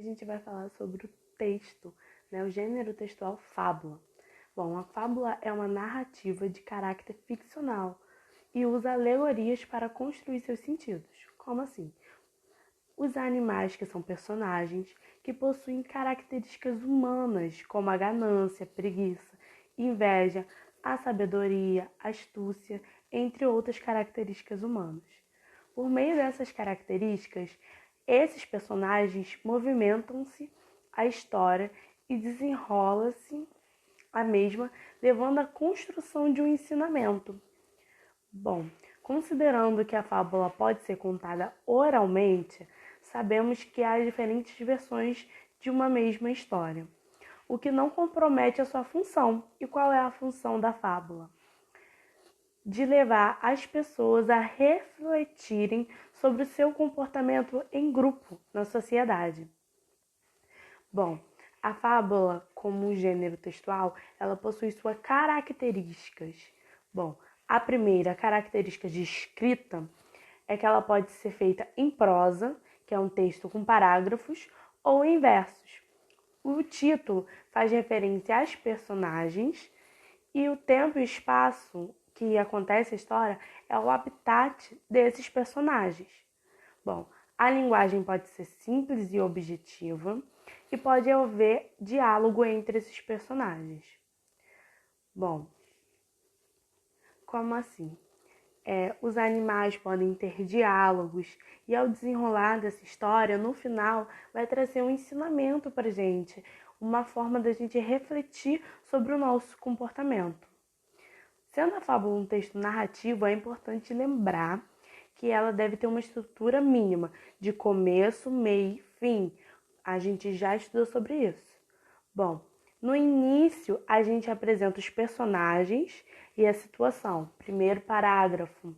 A gente vai falar sobre o texto, né? O gênero textual fábula. Bom, a fábula é uma narrativa de caráter ficcional e usa alegorias para construir seus sentidos. Como assim? Os animais que são personagens que possuem características humanas, como a ganância, preguiça, inveja, a sabedoria, astúcia, entre outras características humanas. Por meio dessas características, esses personagens movimentam-se a história e desenrola-se a mesma, levando à construção de um ensinamento. Bom, considerando que a fábula pode ser contada oralmente, sabemos que há diferentes versões de uma mesma história, o que não compromete a sua função. E qual é a função da fábula? De levar as pessoas a refletirem sobre o seu comportamento em grupo na sociedade. Bom, a fábula, como um gênero textual, ela possui suas características. Bom, a primeira característica de escrita é que ela pode ser feita em prosa, que é um texto com parágrafos, ou em versos. O título faz referência às personagens e o tempo e espaço que acontece a história é o habitat desses personagens. Bom, a linguagem pode ser simples e objetiva e pode haver diálogo entre esses personagens. Bom, como assim? Os animais podem ter diálogos e ao desenrolar dessa história, no final, vai trazer um ensinamento para a gente, uma forma da gente refletir sobre o nosso comportamento. Sendo a fábula um texto narrativo, é importante lembrar que ela deve ter uma estrutura mínima de começo, meio e fim. A gente já estudou sobre isso. Bom, no início a gente apresenta os personagens e a situação. Primeiro parágrafo.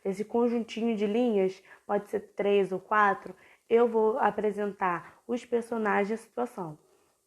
Esse conjuntinho de linhas, pode ser 3 ou 4, eu vou apresentar os personagens e a situação.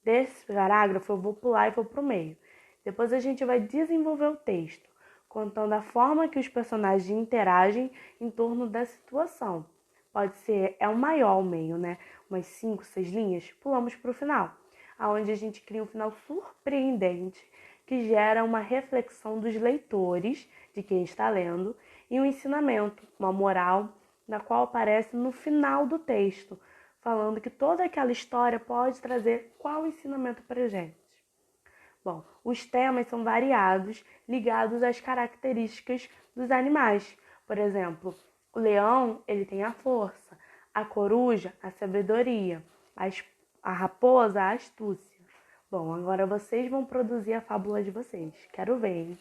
Desse parágrafo eu vou pular e vou para o meio. Depois a gente vai desenvolver o texto, contando a forma que os personagens interagem em torno da situação. Pode ser, o maior o meio, né? Umas 5, 6 linhas, pulamos para o final, onde a gente cria um final surpreendente, que gera uma reflexão dos leitores, de quem está lendo, e um ensinamento, uma moral, na qual aparece no final do texto, falando que toda aquela história pode trazer qual ensinamento para a gente. Bom, os temas são variados, ligados às características dos animais. Por exemplo, o leão, ele tem a força, a coruja, a sabedoria, a raposa, a astúcia. Bom, agora vocês vão produzir a fábula de vocês. Quero ver, hein?